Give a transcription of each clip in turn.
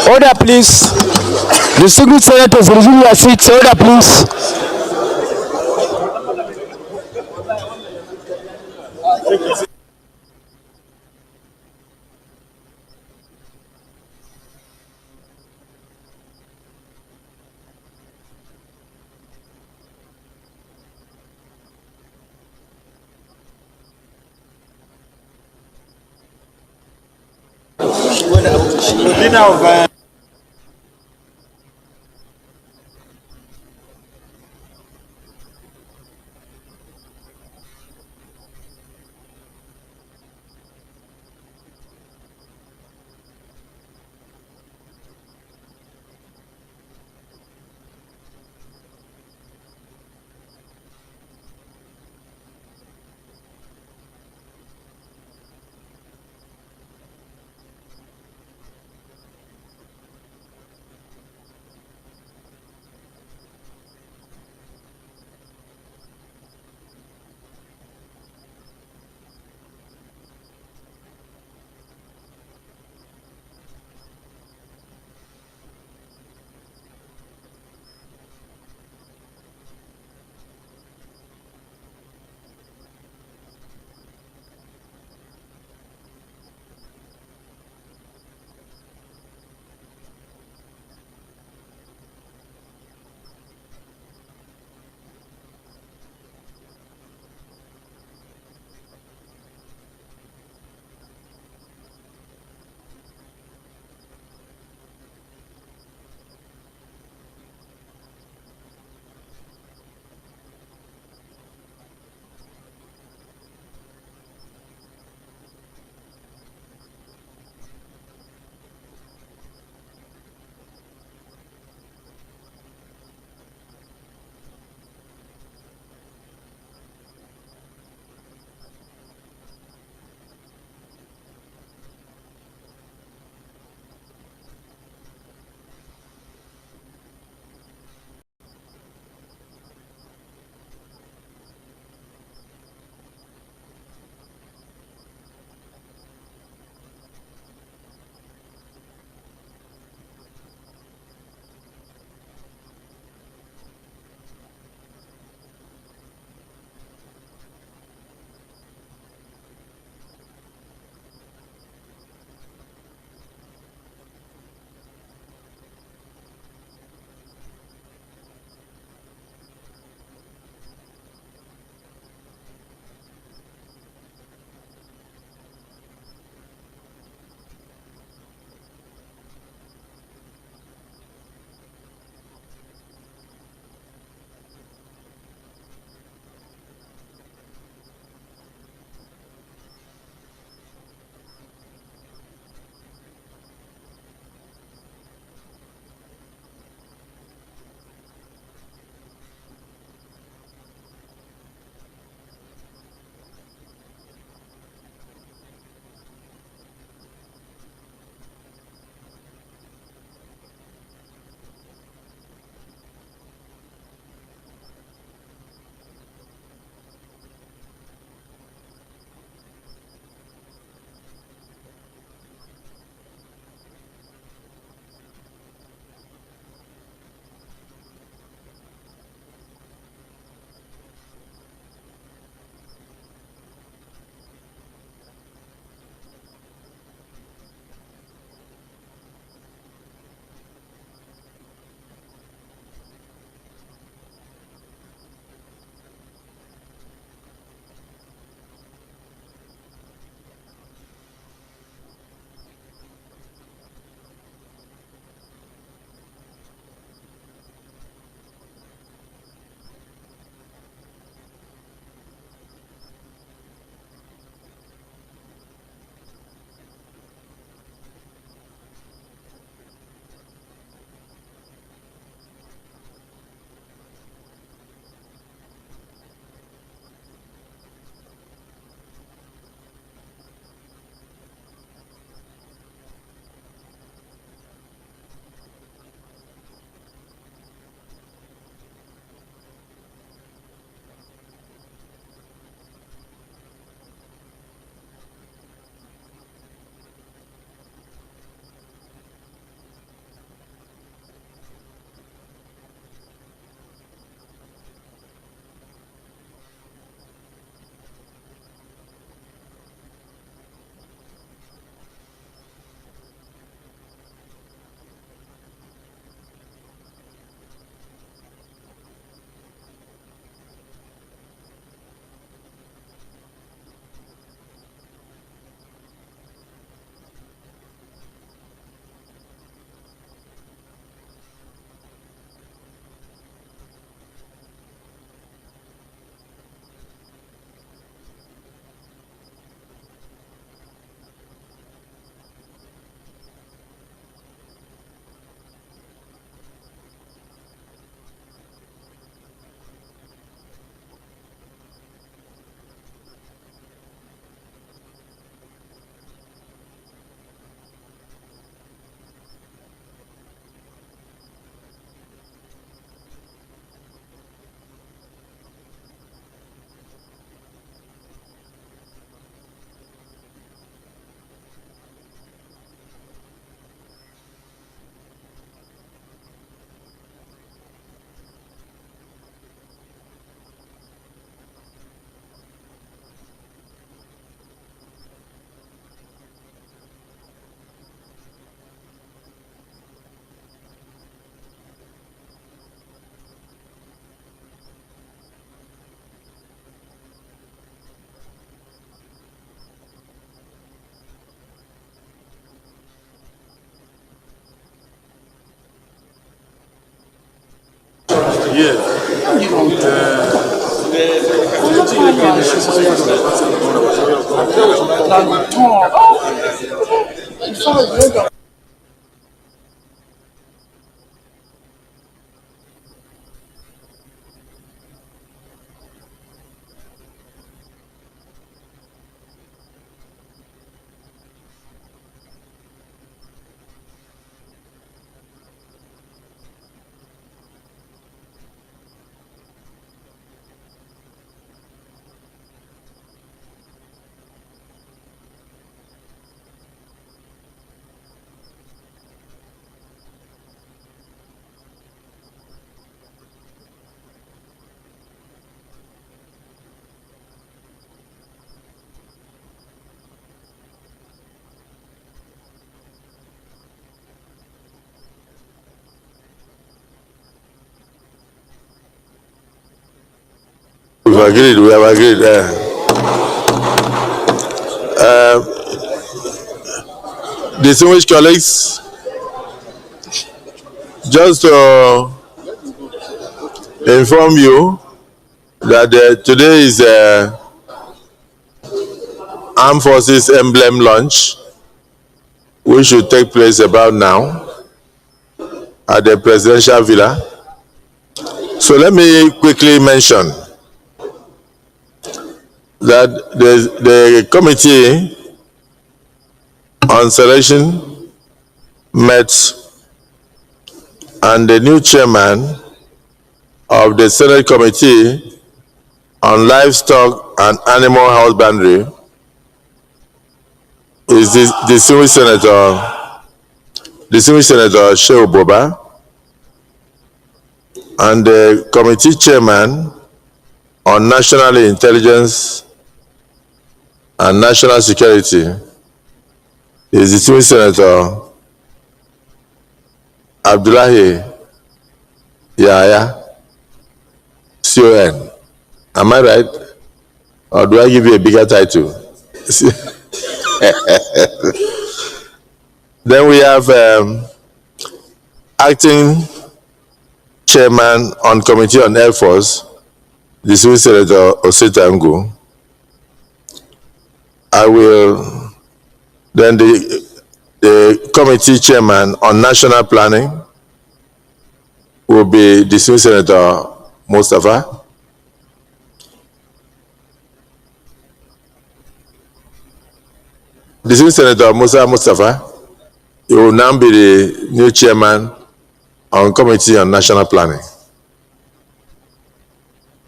Order, please. Distinguished senators, resume your seats. Order, please. We have agreed. Distinguished colleagues, just to inform you that today is Armed Forces Emblem Launch, which should take place about now at the Presidential Villa. So let me quickly mention that the committee on selection met, and the new chairman of the Senate Committee on Livestock and Animal Husbandry is the distinguished Senator Shehu Boba, and the committee chairman on National Intelligence and National Security is the distinguished Senator Abdullahi Yahya, CON. Am I right? Or do I give you a bigger title? Then we have acting chairman on Committee on Air Force, the distinguished Senator Osetangu. Then the committee chairman on national planning will be distinguished Senator Mustafa. Distinguished Senator Musa Mustafa, he will now be the new chairman on Committee on National Planning.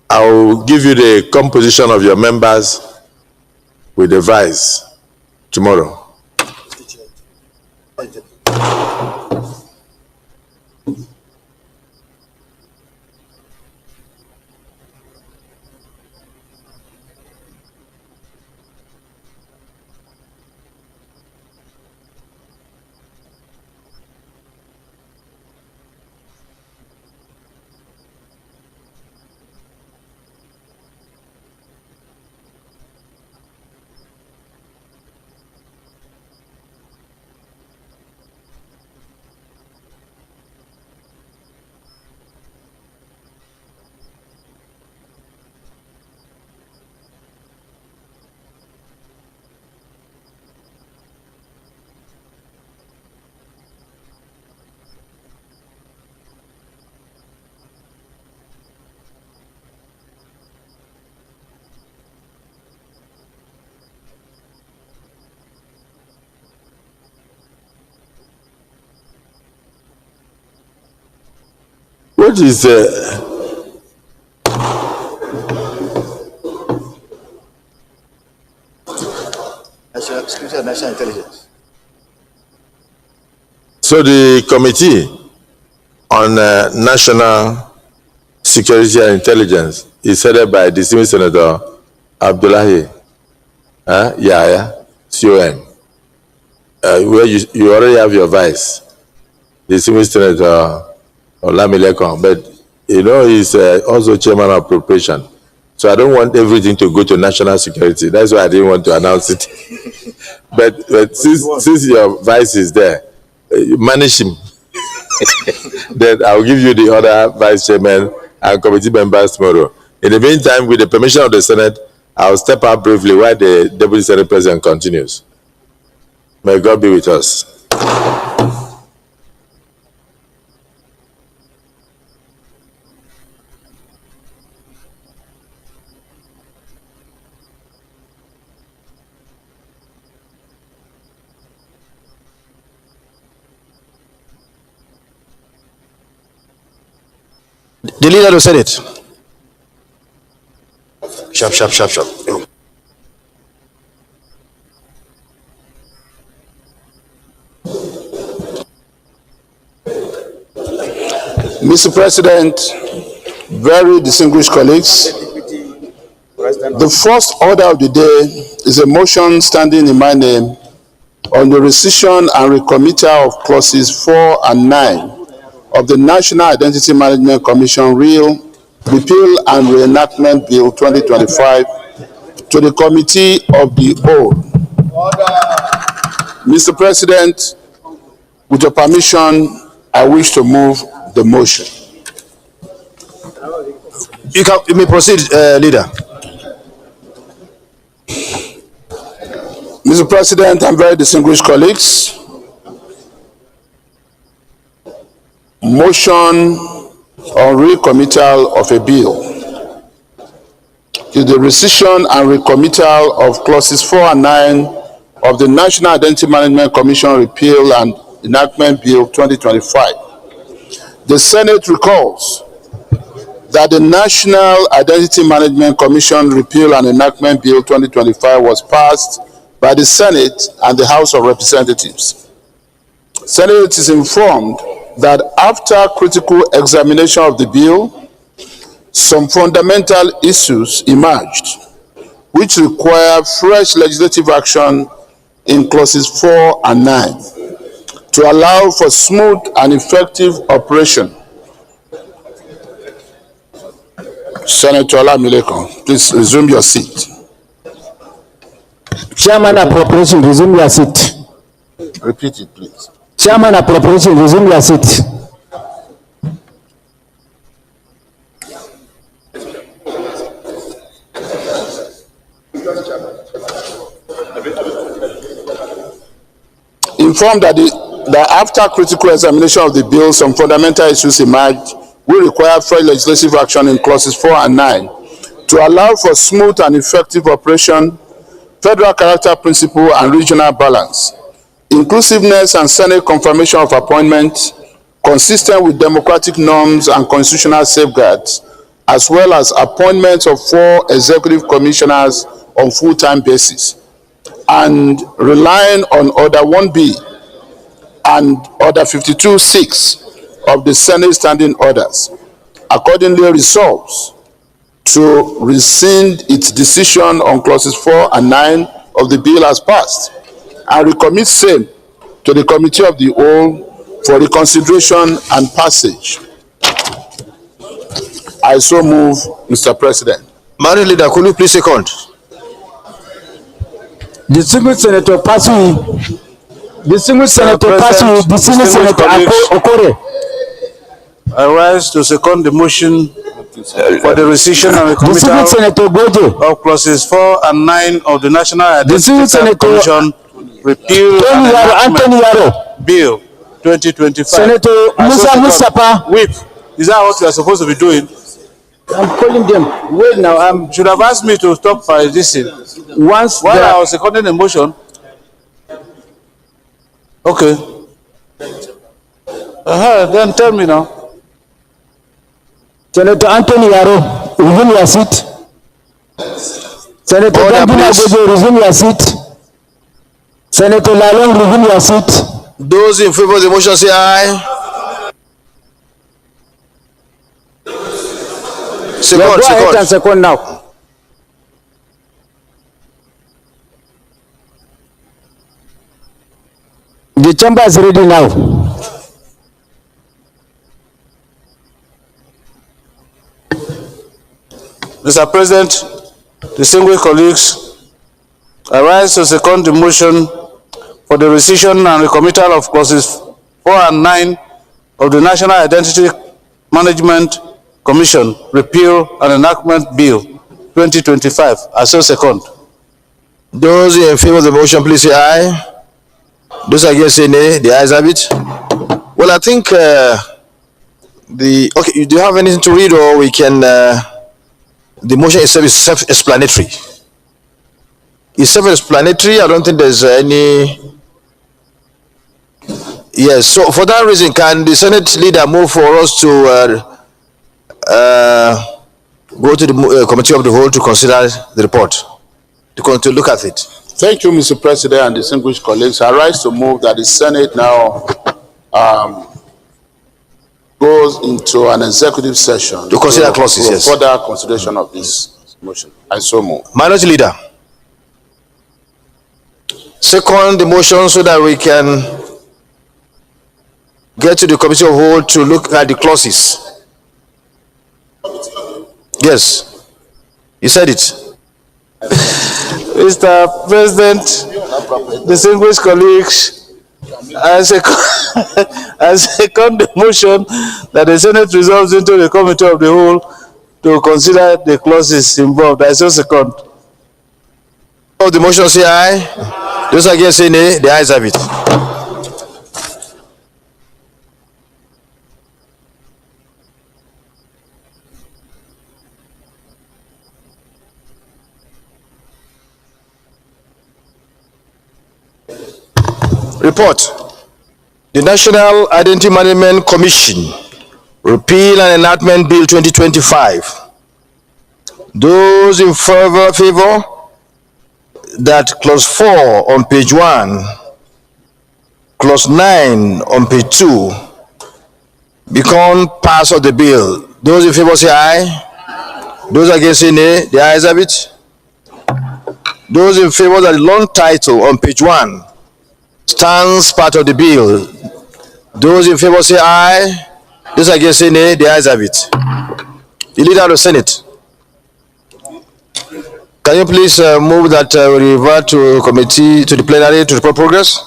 I will give you the composition of your members with the vice tomorrow. What is National Intelligence? So the Committee on National Security and Intelligence is headed by distinguished Senator Abdullahi Yahya, CON. Where you already have your vice, distinguished Senator Olamilekon, but you know he's also chairman of appropriation. So I don't want everything to go to national security. That's why I didn't want to announce it. but since your vice is there, manage him. Then I'll give you the other vice chairman and committee members tomorrow. In the meantime, with the permission of the Senate, I'll step out briefly while the Deputy Senate President continues. May God be with us. The leader of the Senate. Sharp. Mr. President, very distinguished colleagues, the first order of the day is a motion standing in my name on the rescission and recommittal of clauses 4 and 9 of the National Identity Management Commission Repeal and Reenactment Bill 2025 to the Committee of the Whole. Mr. President, with your permission, I wish to move the motion. You may proceed, leader. Mr. President and very distinguished colleagues, motion on recommittal of a bill is the rescission and recommittal of clauses 4 and 9 of the National Identity Management Commission Repeal and Enactment Bill 2025. The Senate recalls that the National Identity Management Commission Repeal and Enactment Bill 2025 was passed by the Senate and the House of Representatives. Senate is informed that after critical examination of the bill, some fundamental issues emerged which require fresh legislative action in clauses 4 and 9 to allow for smooth and effective operation. Senator Olamilekon, please resume your seat. Chairman Appropriation, resume your seat. Repeat it, please. Chairman Appropriation, resume your seat. Informed that after critical examination of the bill, some fundamental issues emerged will require fresh legislative action in clauses 4 and 9 to allow for smooth and effective operation, federal character principle and regional balance, inclusiveness and Senate confirmation of appointments consistent with democratic norms and constitutional safeguards, as well as appointments of 4 executive commissioners on full-time basis, and relying on Order 1B and Order 52(6) of the Senate Standing Orders, accordingly resolves to rescind its decision on clauses 4 and 9 of the bill as passed and recommit same to the Committee of the Whole for reconsideration and passage. I so move, Mr. President. Madam Leader, could you please second? Distinguished Senator Pasui, Distinguished Senator Pasui, Distinguished Senator Okore. I rise to second the motion for the rescission and recommittal of clauses 4 and 9 of the National Identity Commission Repeal and Enactment Bill 2025. Senator Musa Mustapha. Whip, is that what you are supposed to be doing? I'm calling them. Wait now. Should have asked me to stop by this thing. Once while I was seconding the motion. Okay. Then tell me now. Senator Anthony Yaro, resume your seat. Senator Gandina Gojo, resume your seat. Senator Lalong, resume your seat. Those in favor of the motion say aye. Go ahead and second now. The chamber is ready now. Mr. President, distinguished colleagues, I rise to second the motion for the rescission and recommittal of clauses 4 and 9 of the National Identity Management Commission Repeal and Enactment Bill 2025. I so second. Those in favor of the motion, please say aye. Those against say nay. The ayes have it. Well, I think okay. Do you have anything to read, or we can? The motion itself is self-explanatory. It's self-explanatory. I don't think there's any. Yes. So for that reason, can the Senate leader move for us to go to the committee of the whole to consider the report, to look at it? Thank you, Mr. President and distinguished colleagues. I rise to move that the Senate now goes into an executive session to consider clauses, yes. Further consideration of this motion. I so move. Minority leader. Second the motion so that we can get to the committee of whole to look at the clauses. Yes, you said it. Mr. President, distinguished colleagues, I second the motion that the Senate resolves into the committee of the whole to consider the clauses involved. I so second. Of the motion say aye. Those against say nay. The ayes have it. Report. The National Identity Management Commission Repeal and Enactment Bill 2025. Those in favor that clause 4 on page 1, clause 9 on page 2 become part of the bill. Those in favor say aye. Those against say nay. The ayes have it. Those in favor that the long title on page 1 stands part of the bill. Those in favor say aye. Those against say nay. The ayes have it. The leader of the Senate, can you please move that we revert to committee, to the plenary, to report progress?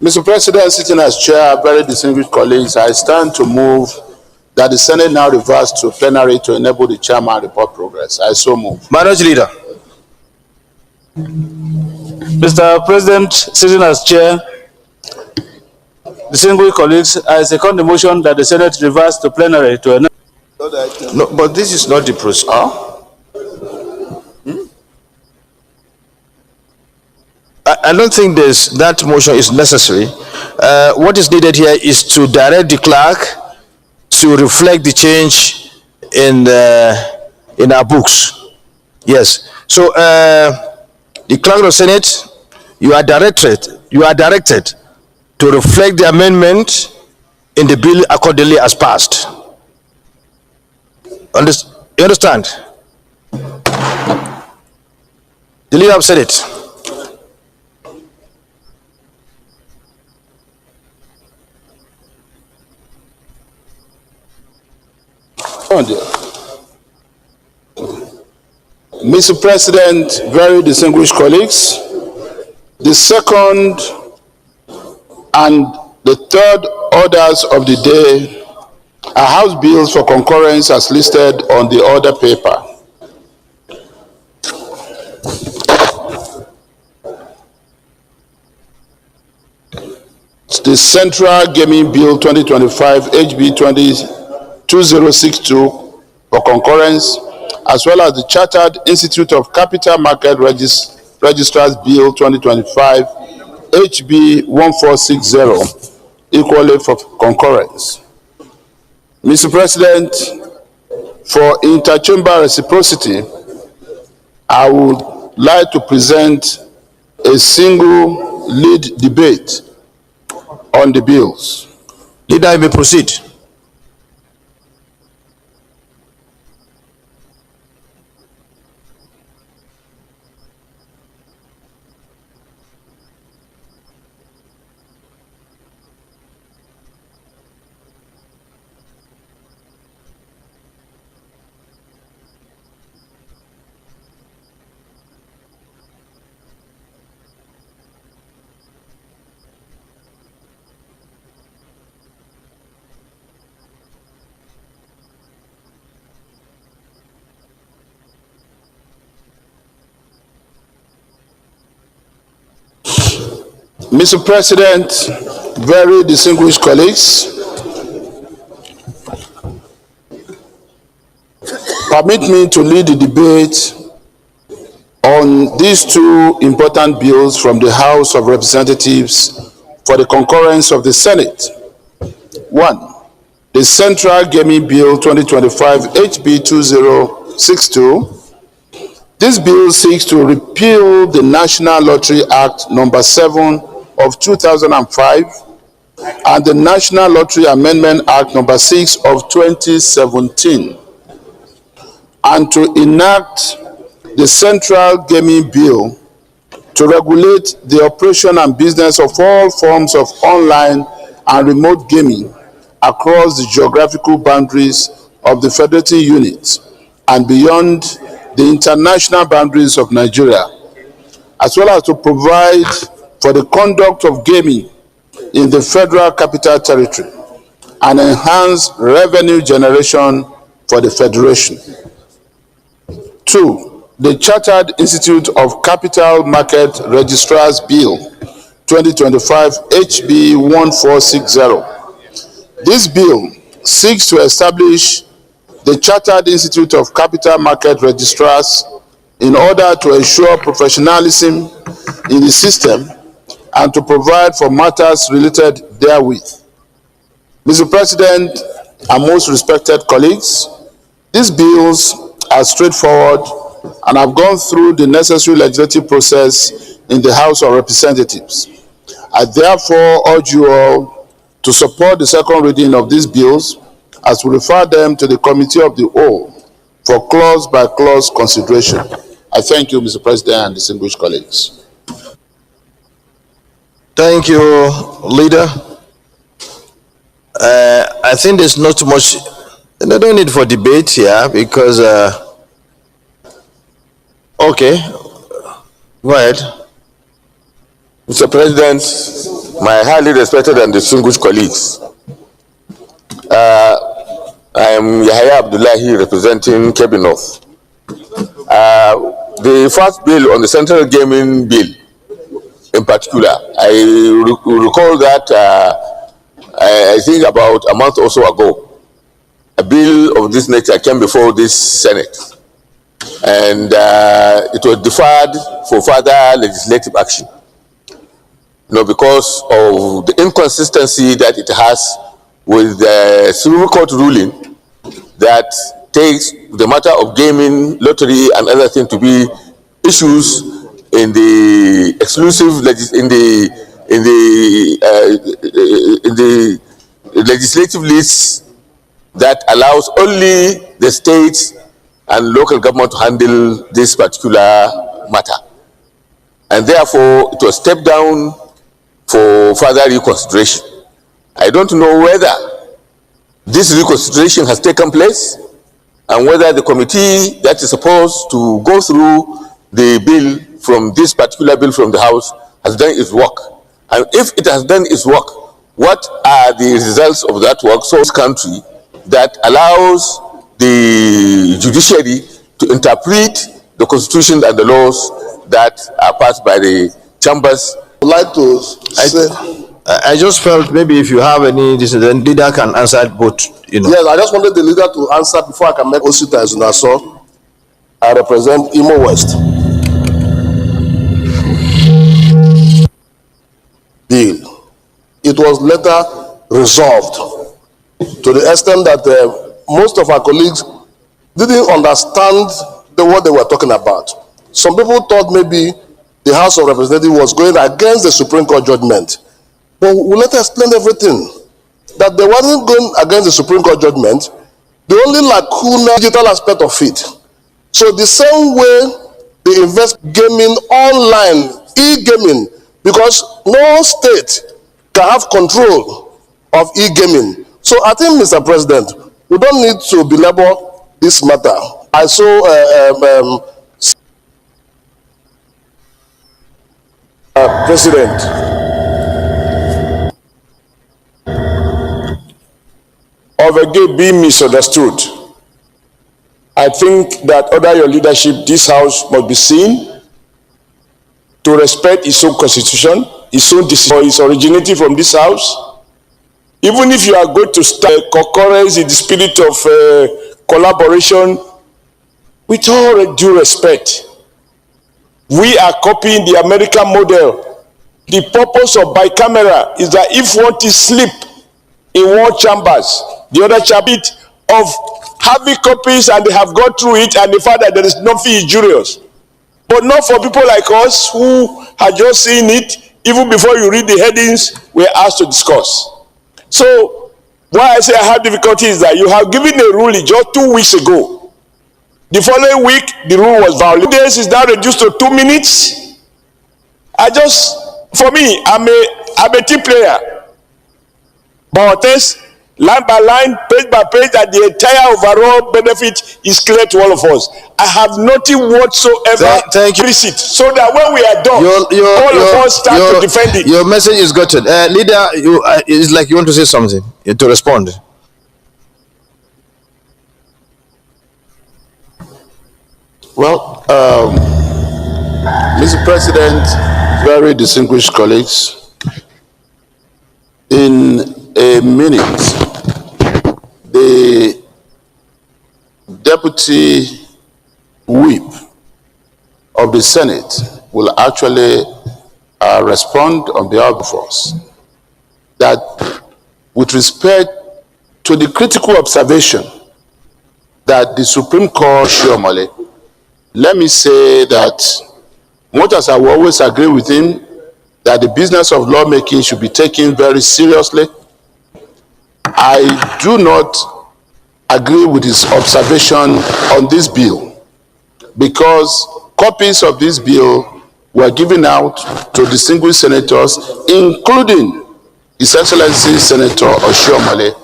Mr. President, sitting as chair, very distinguished colleagues, I stand to move that the Senate now reverts to plenary to enable the chairman report progress. I so move. Minority leader. Mr. President, sitting as chair, distinguished colleagues, I second the motion that the Senate reverse to plenary to enable. No, but this is not the process. I don't think that motion is necessary. What is needed here is to direct the clerk to reflect the change in our books. Yes. So the clerk of the Senate, you are directed to reflect the amendment in the bill accordingly as passed. You understand? The leader of Senate. Mr. President, very distinguished colleagues, the second and the third orders of the day are House bills for concurrence as listed on the order paper. The Central Gaming Bill 2025 HB 2062 for concurrence, as well as the Chartered Institute of Capital Market Registrars Bill 2025 HB 1460 equally for concurrence. Mr. President, for interchamber reciprocity, I would like to present a single lead debate on the bills. Leader, you may proceed. Mr. President, very distinguished colleagues, permit me to lead the debate on these two important bills from the House of Representatives for the concurrence of the Senate. One, the Central Gaming Bill 2025 HB 2062. This bill seeks to repeal the National Lottery Act number 7 of 2005 and the National Lottery Amendment Act number 6 of 2017, and to enact the Central Gaming Bill to regulate the operation and business of all forms of online and remote gaming across the geographical boundaries of the federating units and beyond the international boundaries of Nigeria, as well as to provide for the conduct of gaming in the Federal Capital Territory and enhance revenue generation for the Federation. Two, the Chartered Institute of Capital Market Registrars Bill 2025 HB 1460. This bill seeks to establish the Chartered Institute of Capital Market Registrars in order to ensure professionalism in the system and to provide for matters related therewith. Mr. President and most respected colleagues, these bills are straightforward and have gone through the necessary legislative process in the House of Representatives. I therefore urge you all to support the second reading of these bills as we refer them to the Committee of the Whole for clause-by-clause consideration. I thank you, Mr. President and distinguished colleagues. Thank you, Leader. I think there's not too much, no need for debate here because, okay, go ahead. Mr. President, my highly respected and distinguished colleagues, I am Yahya Abdullahi representing Kebbi North. The first bill on the Central Gaming Bill in particular, I recall that I think about a month or so ago, a bill of this nature came before this Senate, and it was deferred for further legislative action. Because of the inconsistency that it has with the Supreme Court ruling that takes the matter of gaming, lottery, and other things to be issues in the exclusive in the legislative list that allows only the states and local government to handle this particular matter, and therefore it was stepped down for further reconsideration. I don't know whether this reconsideration has taken place and whether the committee that is supposed to go through the bill from this particular bill from the House has done its work. And if it has done its work, what are the results of that work? So this country that allows the judiciary to interpret the constitution and the laws that are passed by the chambers. I'd like to say, I just felt maybe if you have any, then leader can answer both. Yes, I just wanted the leader to answer before I can make Osita as Nassau. I represent Imo West. Bill. It was later resolved to the extent that most of our colleagues didn't understand what they were talking about. Some people thought maybe the House of Representatives was going against the Supreme Court judgment. But we later explained everything, that they wasn't going against the Supreme Court judgment, the only lacuna digital aspect of it. So the same way they invest gaming online, e-gaming, because no state can have control of e-gaming. So I think, Mr. President, we don't need to belabor this matter. I saw President. Of a gate being misunderstood. I think that under your leadership, this House must be seen to respect its own constitution his own decision is originating from this house. Even if you are going to start concurrence in the spirit of collaboration, with all due respect, we are copying the American model. The purpose of bicameral is that if one is sleep in one chambers, the other chamber of having copies and they have gone through it and they find that there is nothing injurious. But not for people like us who had just seen it, even before you read the headings, we're asked to discuss. So, why I say I have difficulty is that you have given a ruling just 2 weeks ago. The following week, the rule was violated. 2 days is now reduced to 2 minutes. For me, I'm a team player. But line by line, page by page, that the entire overall benefit is clear to all of us. I have nothing whatsoever. Thank you. So that when we are done, all of us start to defend it. Your message is gotten. Leader, it's like you want to say something to respond. Well, Mr. President, very distinguished colleagues, in a minute, the Deputy Whip of the Senate will actually respond on behalf of us that with respect to the critical observation that the Supreme Court Shiomale, let me say that much as I will always agree with him that the business of lawmaking should be taken very seriously, I do not agree with his observation on this bill, because copies of this bill were given out to distinguished senators, including His Excellency Senator Oshiomhole,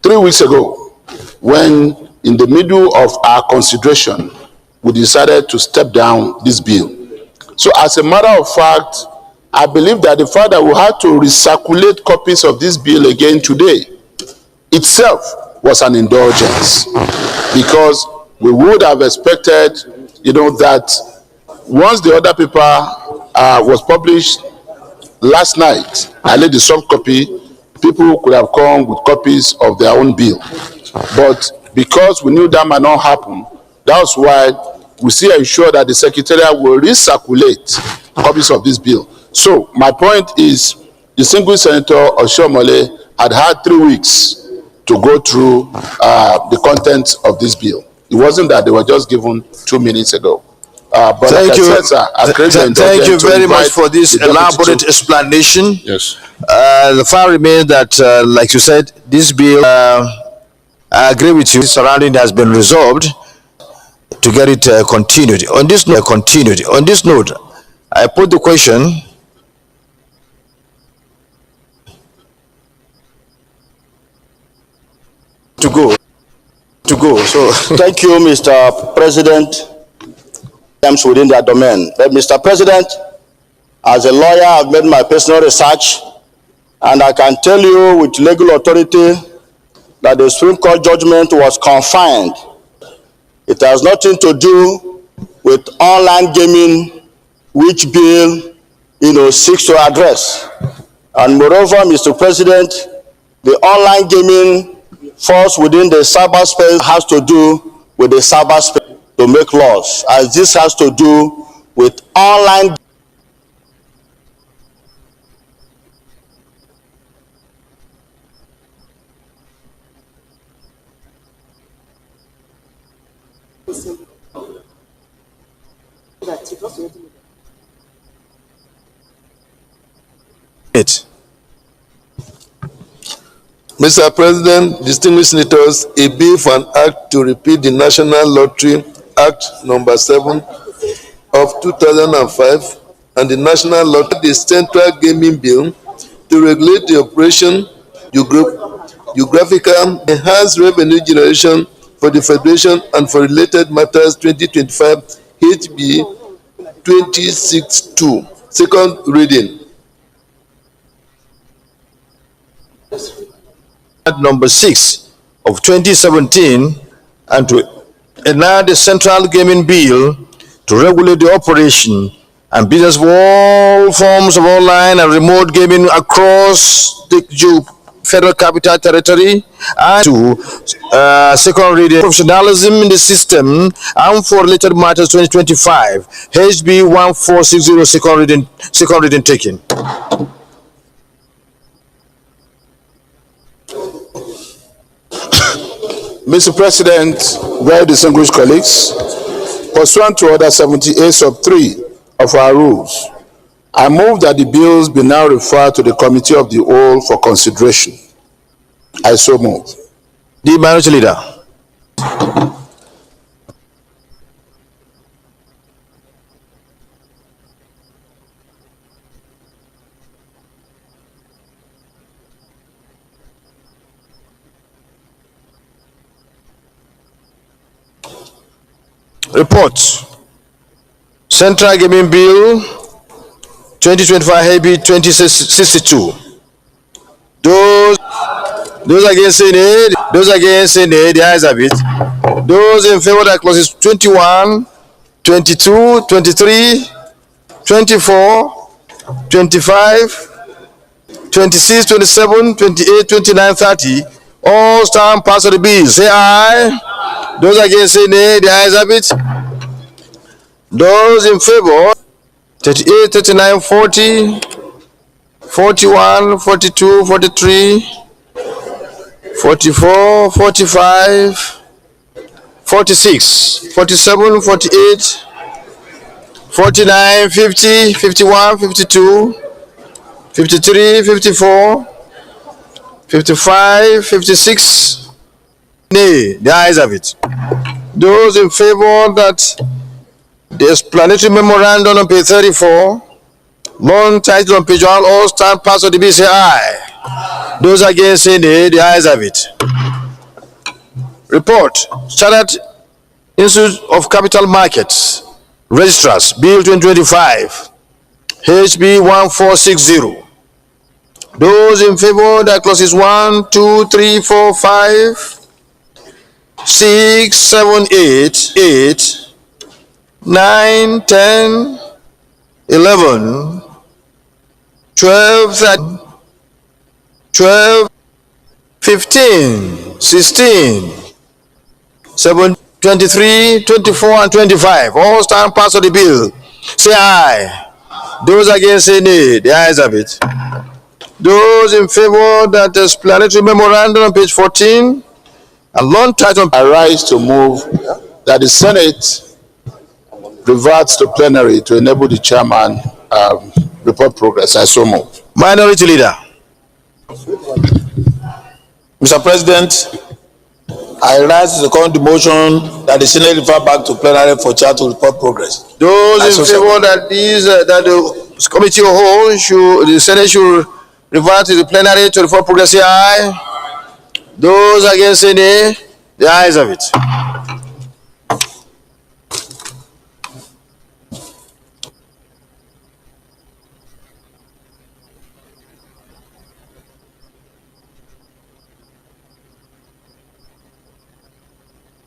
3 weeks ago, when in the middle of our consideration, we decided to step down this bill. So as a matter of fact, I believe that the fact that we had to recirculate copies of this bill again today itself was an indulgence, because we would have expected, that once the other paper was published last night, I laid the soft copy, people could have come with copies of their own bill. But because we knew that might not happen, that's why we still ensure that the Secretariat will recirculate copies of this bill. So my point is, distinguished Senator Oshiomhole had 3 weeks to go through the contents of this bill. It wasn't that they were just given 2 minutes ago. But thank you. Thank you very much for this elaborate explanation. Yes. The fact remains that, like you said, this bill, I agree with you, surrounding has been resolved to get it continued. On this note, I put the question to go. So thank you, Mr. President. Within their domain. But Mr. President, as a lawyer, I've made my personal research, and I can tell you with legal authority that the Supreme Court judgment was confined. It has nothing to do with online gaming, which bill, seeks to address. And moreover, Mr. President, the online gaming falls within the cyberspace, has to do with the cyberspace to make laws, as this has to do with online. Mr. President, distinguished senators, a bill for an act to repeal the National Lottery Act number 7 of 2005 and the National Lottery, the Central Gaming Bill, to regulate the operation, geographical, enhanced revenue generation for the Federation and for related matters 2025 HB 262. Second reading. Number 6 of 2017 and to enact the Central Gaming Bill to regulate the operation, and business of all forms of online and remote gaming across the Federal Capital Territory, and to second reading professionalism in the system and for related matters 2025 HB 1460 second reading taken. Mr. President, very distinguished colleagues, pursuant to Order 78 sub 3 of our rules, I move that the bills be now referred to the Committee of the Whole for consideration. I so move. The Minority Leader. Report. Central Gaming Bill 2025 AB 2062. Those against say nay. Those against say nay. The ayes have it. Those in favor of clauses 21, 22, 23, 24, 25, 26, 27, 28, 29, 30. All stand pass of the bill. Say aye. Those against say nay. The ayes have it. Those in favor 38, 39, 40, 41, 42, 43, 44, 45, 46, 47, 48, 49, 50, 51, 52, 53, 54, 55, 56. Nay, the ayes have it. Those in favor that the explanatory memorandum on page 34, long title on page 1, all stand pass of the bill say aye. Those against say nay, the ayes have it. Report. Chartered Institute of Capital Markets Registrars Bill 2025 HB 1460. Those in favor that clauses 1, 2, 3, 4, 5, 6, 7, 8, 9, 10, 11, 12, 13, 12, 15, 16, 17, 23, 24, and 25. All stand pass of the bill. Say aye. Those against say nay. The ayes have it. Those in favor that the explanatory memorandum on page 14 and long title. I rise to move that the Senate reverts to plenary to enable the chairman report progress. I so move. Minority Leader. Mr. President, I rise to second the motion that the Senate refer back to plenary for chair to report progress. Those in favor that that the committee of whole the Senate should revert to the plenary to report progress, say aye. Those against say nay. The ayes have it.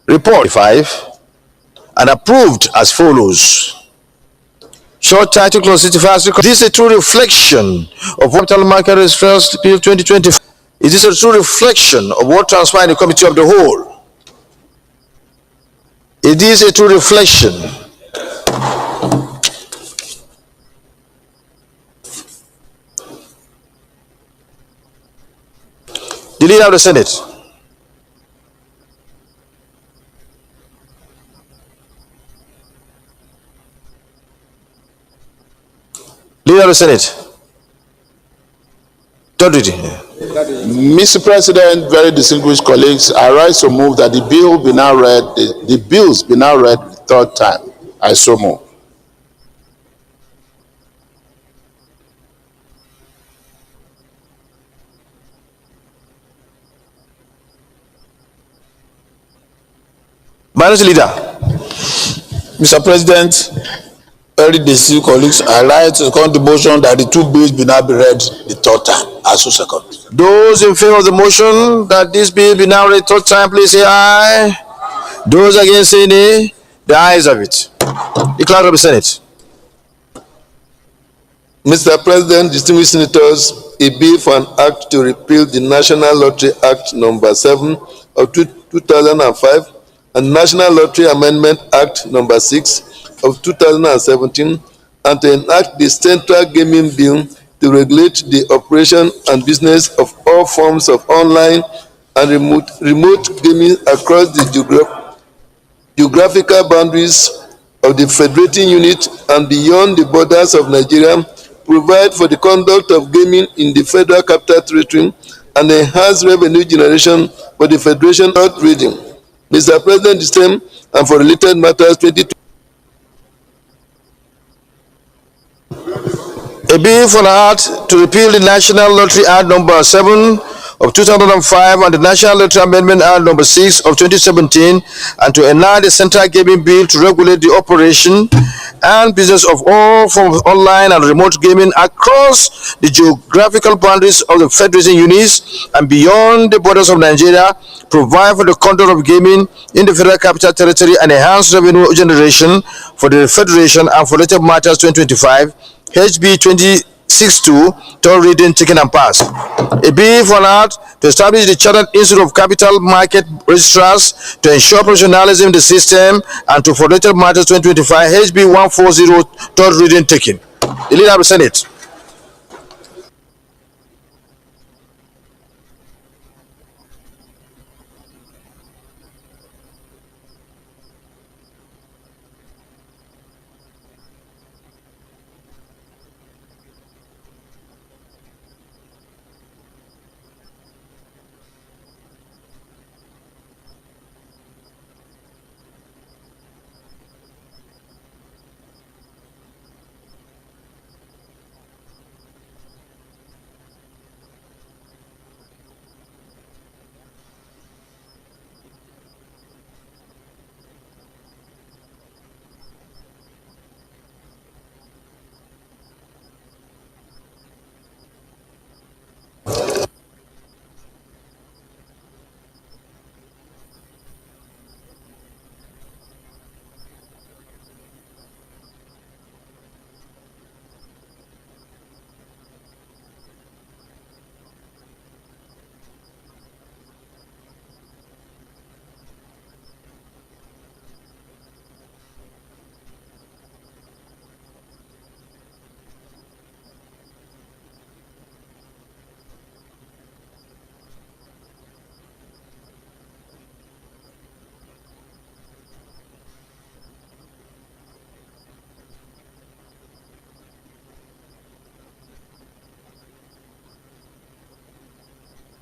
Report 5 and approved as follows. Short title clause 65. This is a true reflection of what Capital Market Registrars Bill 2025. It is a true reflection of what transpired in the Committee of the Whole. It is a true reflection. The Leader of the Senate. Leader of the Senate. Third reading. Mr. President, very distinguished colleagues, I rise to move that the bill be now read, the bills be now read the third time. I so move. Minority Leader. Mr. President, very distinguished colleagues, I rise to second the motion that the two bills be now be read the third time. I so second. Those in favor of the motion that this bill be now read third time, please say aye. Those against say nay. The ayes have it. The Clerk of the Senate. Mr. President, distinguished senators, a bill for an act to repeal the National Lottery Act number 7 of 2005 and National Lottery Amendment Act number 6 of 2017 and to enact the Central Gaming Bill to regulate the operation and business of all forms of online and remote gaming across the geographical boundaries of the federating unit and beyond the borders of Nigeria, provide for the conduct of gaming in the Federal Capital Territory, and enhance revenue generation for the Federation. Reading. Mr. President, the same and for related matters 2020. A bill for an act to repeal the National Lottery Act number 7 of 2005 and the National Lottery Amendment Act number 6 of 2017 and to enact the Central Gaming Bill to regulate the operation and business of all forms of online and remote gaming across the geographical boundaries of the federating units and beyond the borders of Nigeria, provide for the conduct of gaming in the Federal Capital Territory and enhance revenue generation for the Federation and for related matters 2025, HB 2062, third reading, taken and passed. A bill for an act to establish the Chartered Institute of Capital Market Registrars to ensure professionalism in the system and to for related matters 2025, HB 140, third reading, taken. The leader of the Senate.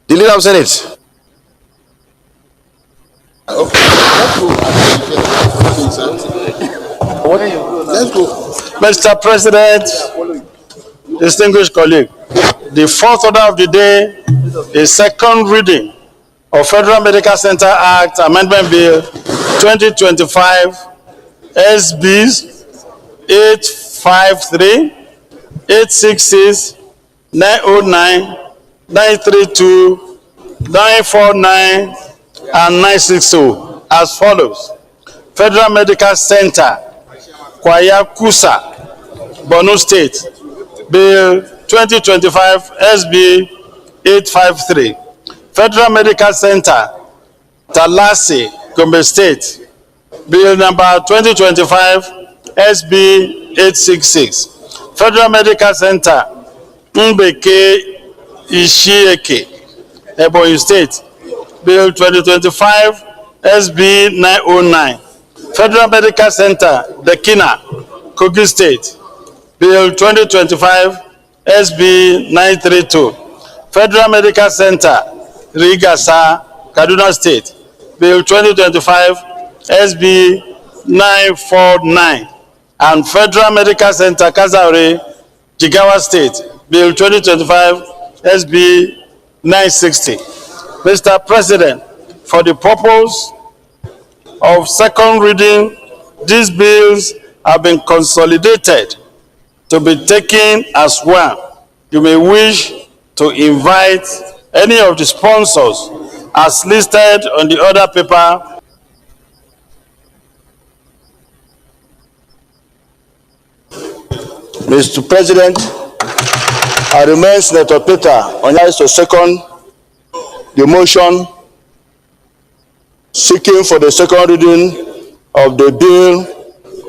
The leader of Senate. Let's go. Mr. President, distinguished colleague, the fourth order of the day is second reading of Federal Medical Center Act Amendment Bill 2025 SBs 853, 866, 909, 932, 949, and 962 as follows. Federal Medical Center, Kwaya Kusa, Borno State, Bill 2025 SB 853. Federal Medical Center, Talasi, Gombe State, Bill number 2025 SB 866. Federal Medical Center, Mbeke Ishieke, Ebonyi State, Bill 2025 SB 909. Federal Medical Center, Dekina, Kogi State, Bill 2025 SB 932. Federal Medical Center, Rigasa, Kaduna State, Bill 2025 SB 949. And Federal Medical Center, Kazaure, Jigawa State, Bill 2025 SB 960. Mr. President, for the purpose of second reading, these bills have been consolidated to be taken as one. You may wish to invite any of the sponsors as listed on the other paper. Mr. President, I remain Senator Peter Onyais to second the motion seeking for the second reading of the bill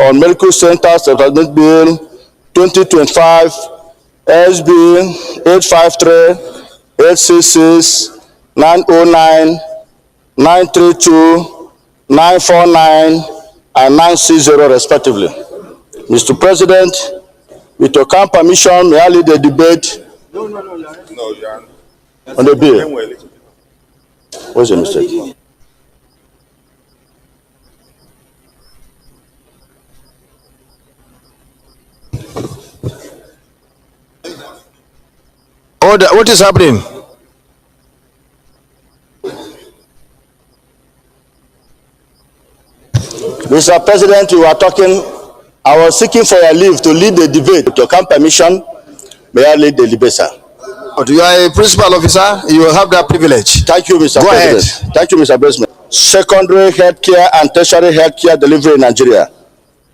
on medical centers establishment bill 2025 SB 853, 866, 909, 932, 949, and 960 respectively. Mr. President, with your kind permission, may I lead the debate on the bill? What's the mistake? What is happening? Mr. President, you are talking. I was seeking for your leave to lead the debate. With your kind permission, may I lead the debate, sir? But you are a principal officer. You will have that privilege. Thank you, Mr. Go President. ahead. Thank you, Mr. President. Secondary healthcare and tertiary healthcare delivery in Nigeria.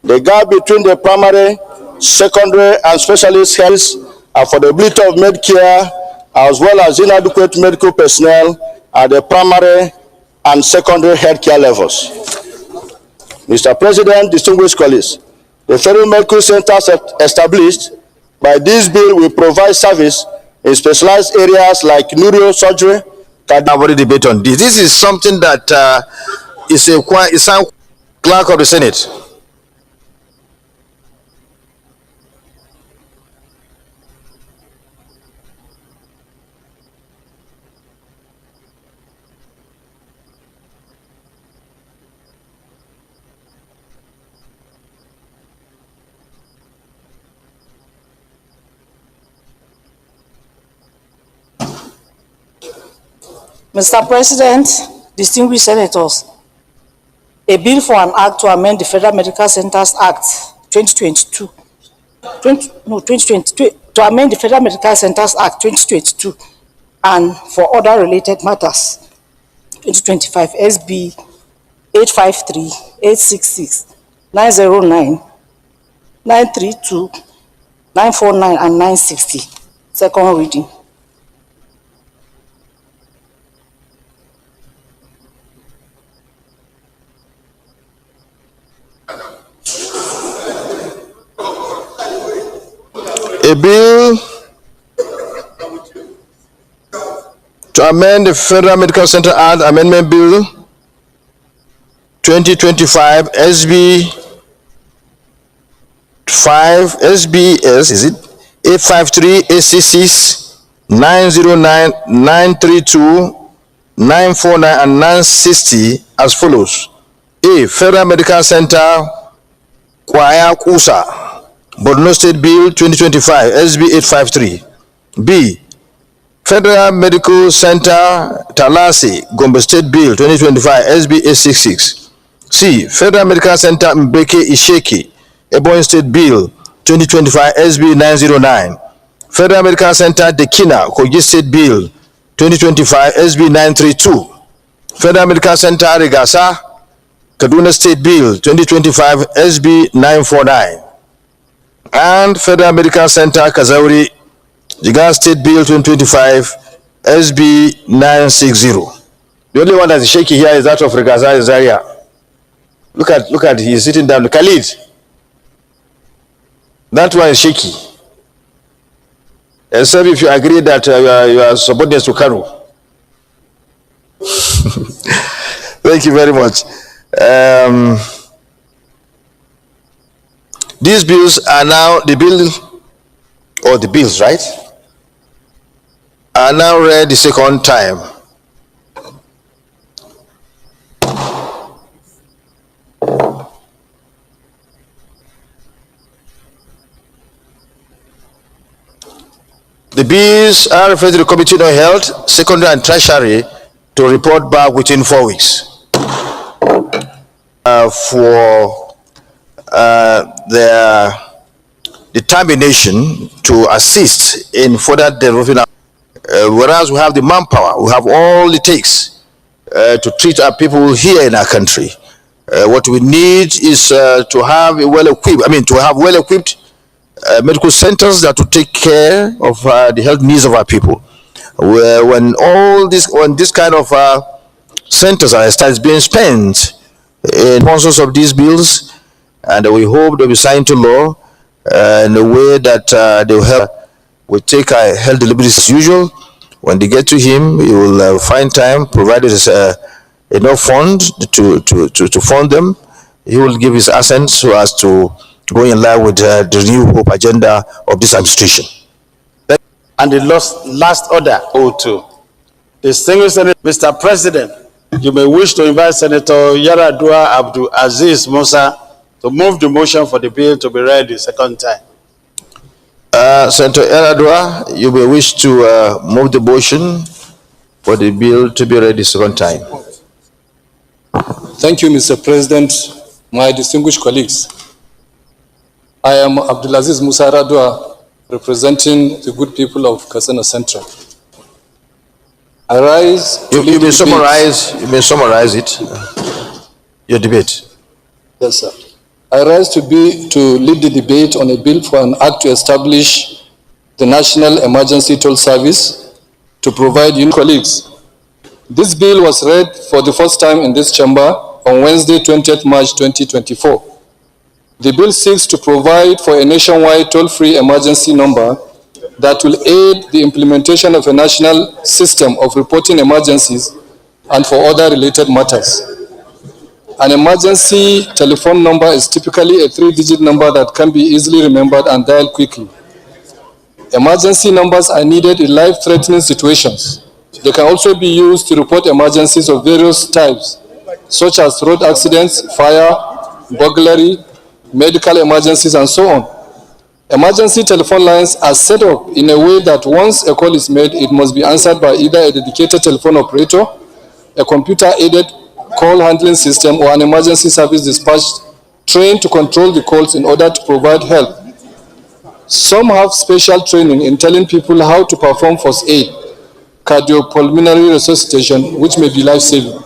The gap between the primary, secondary, and specialist health, affordability of Medicare, as well as inadequate medical personnel at the primary and secondary healthcare levels. Mr. President, distinguished colleagues, the federal medical centers established by this bill will provide service in specialized areas like neurosurgery. I've already debated on this. This is something that is a clerk of the Senate. Mr. President, distinguished senators, a bill for an act to amend the Federal Medical Centers Act 2022, to amend the Federal Medical Centers Act 2022 and for other related matters, 2025 SB 853, 866, 909, 932, 949, and 960. Second reading. A bill to amend the Federal Medical Center Act Amendment Bill 2025 SB 5 SBS, is it? 853, 866, 909, 932, 949, and 960 as follows. A. Federal Medical Center Kwaya Kusa, Borno State Bill 2025 SB 853. B. Federal Medical Center Talasi, Gombe State Bill 2025 SB 866. C. Federal Medical Center Mbeke Isheki, Ebonyi State Bill 2025 SB 909. Federal Medical Center Dekina, Kogi State Bill 2025 SB 932. Federal Medical Center Regasa, Kaduna State Bill 2025 SB 949. And Federal Medical Center Kazauri, Jigawa State Bill 2025 SB 960. The only one that is shaky here is that of Regaza Zaria. Look at, he is sitting down. Khalid. That one is shaky. Except if you agree that you are subordinate to Kanu. Thank you very much. These bills are now, the bills, right? Are now read the second time. The bills are referred to the Committee on Health, Secondary and Tertiary to report back within 4 weeks for their determination to assist in further developing. Whereas we have the manpower, we have all it takes to treat our people here in our country. What we need is to have well-equipped medical centers that will take care of the health needs of our people. When this kind of centers are being spent in sponsors of these bills, and we hope they'll be signed to law in a way that they will help. We take our health deliveries as usual. When they get to him, he will find time, provided enough fund to fund them. He will give his assent so as to go in line with the new hope agenda of this administration. And the last order, O2. Distinguished Senator, Mr. President, you may wish to invite Senator Yaradua Abdul Aziz Musa to move the motion for the bill to be read the second time. Senator Yaradua, you may wish to move the motion for the bill to be read the second time. Thank you, Mr. President, my distinguished colleagues. I am Abdulaziz Musa Radua, representing the good people of Kasana Central. I rise. You may summarize it. Your debate. Yes, sir. I rise to lead the debate on a bill for an act to establish the National Emergency Toll Service to provide colleagues. This bill was read for the first time in this chamber on Wednesday, 20th March 2024. The bill seeks to provide for a nationwide toll-free emergency number that will aid the implementation of a national system of reporting emergencies and for other related matters. An emergency telephone number is typically a 3-digit number that can be easily remembered and dialed quickly. Emergency numbers are needed in life-threatening situations. They can also be used to report emergencies of various types, such as road accidents, fire, burglary, medical emergencies, and so on. Emergency telephone lines are set up in a way that once a call is made, it must be answered by either a dedicated telephone operator, a computer-aided call handling system, or an emergency service dispatched trained to control the calls in order to provide help. Some have special training in telling people how to perform first aid, cardiopulmonary resuscitation, which may be life-saving.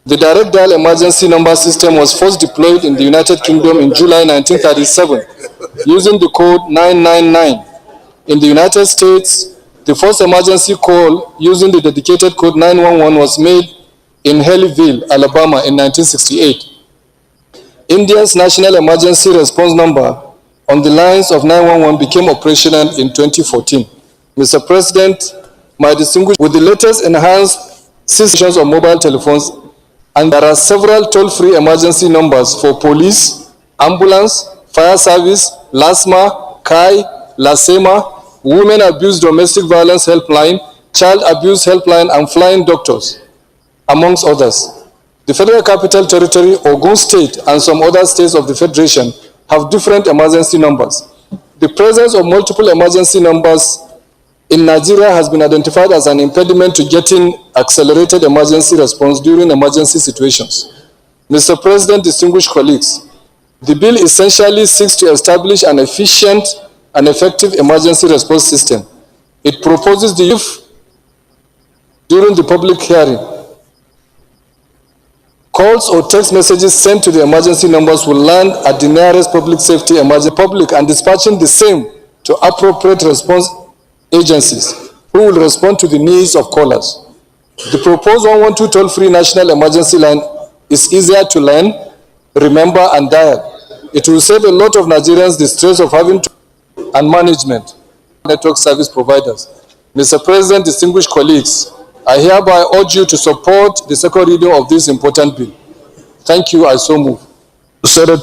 The direct dial emergency number system was first deployed in the United Kingdom in July 1937 using the code 999. In the United States, the first emergency call using the dedicated code 911 was made in Haleyville, Alabama in 1968. India's national emergency response number on the lines of 911 became operational in 2014. Mr. President, my distinguished, with the latest enhanced systems of mobile telephones, and there are several toll-free emergency numbers for police, ambulance, fire service, LASMA, CAI, LASEMA, women abuse domestic violence helpline, child abuse helpline, and flying doctors, amongst others. The Federal Capital Territory, Ogun State, and some other states of the Federation have different emergency numbers. The presence of multiple emergency numbers in Nigeria has been identified as an impediment to getting accelerated emergency response during emergency situations. Mr. President, distinguished colleagues, the bill essentially seeks to establish an efficient and effective emergency response system. It proposes the use during the public hearing. Calls or text messages sent to the emergency numbers will land at the nearest public safety emergency public and dispatching the same to appropriate response agencies who will respond to the needs of callers. The proposed 112 toll-free national emergency line is easier to learn, remember, and dial. It will save a lot of Nigerians the stress of having to and management network service providers. Mr. President, distinguished colleagues, I hereby urge you to support the second reading of this important bill. Thank you. I so move. Senator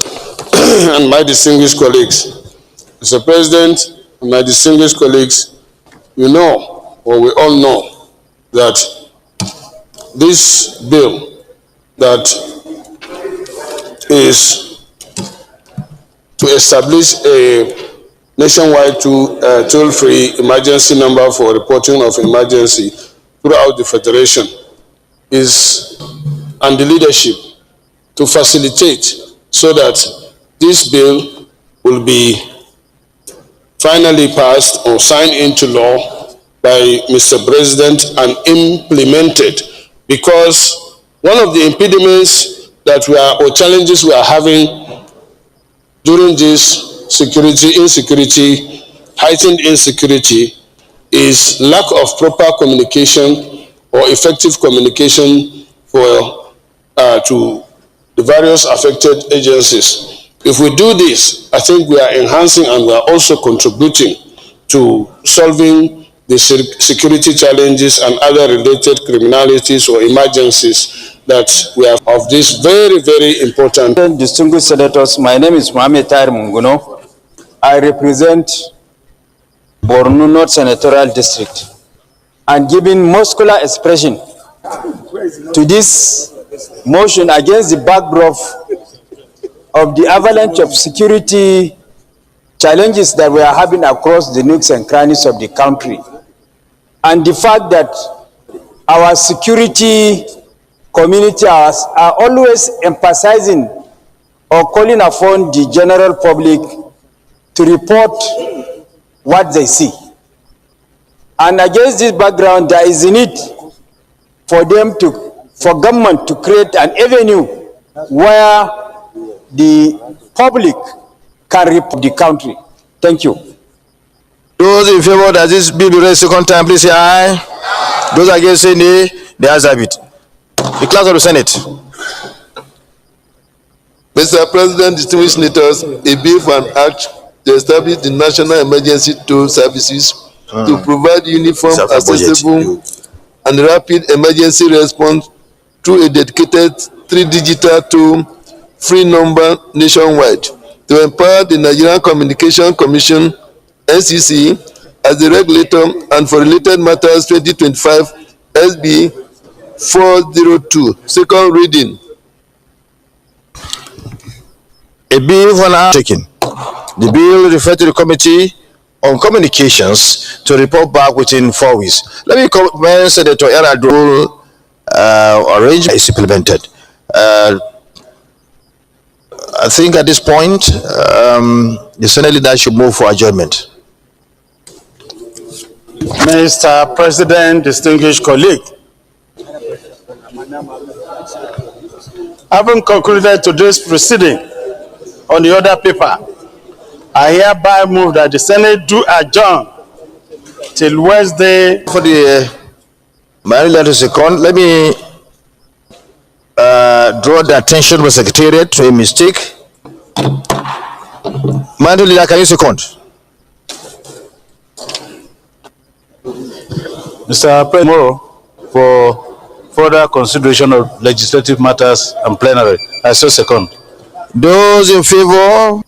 and my distinguished colleagues, Mr. President and my distinguished colleagues, you know, or we all know, that this bill that is to establish a nationwide toll-free emergency number for reporting of emergency throughout the Federation is under leadership to facilitate so that this bill will be finally passed or signed into law by Mr. President and implemented, because one of the impediments that or challenges we are having during this insecurity, heightened insecurity, is lack of proper communication or effective communication to the various affected agencies. If we do this, I think we are enhancing and we are also contributing to solving the security challenges and other related criminalities or emergencies that we have of this very, very important. Distinguished senators, my name is Mohamed Tahir Munguno. I represent Borno North Senatorial District and giving muscular expression to this motion against the backdrop of the avalanche of security challenges that we are having across the nooks and crannies of the country, and the fact that our security community are always emphasizing or calling upon the general public to report what they see. And against this background, there is a need for government to create an avenue where the public can report the country. Thank you. Those in favor that this bill be read second time, please say aye. Aye. Those against say nay, the ayes have it. The clerk of the Senate. Mr. President, distinguished senators, a bill for an act to establish the National Emergency Toll Services to provide uniform, accessible, and rapid emergency response through a dedicated 3-digital toll-free number nationwide, to empower the Nigerian Communication Commission (NCC) as the regulator, and for related matters 2025 SB 402. Second reading. A bill for an taken. The bill referred to the Committee on Communications to report back within 4 weeks. Let me commend Senator Yaradol arrangement is implemented. I think at this point, the Senate leader should move for adjournment. Mr. President, distinguished colleague, having concluded today's proceeding on the other paper, I hereby move that the Senate do adjourn till Wednesday. For the letter second, let me draw the attention of the Secretariat to a mistake. Mandel leader, can you second? Mr. President, tomorrow for further consideration of legislative matters and plenary. I so second. Those in favor?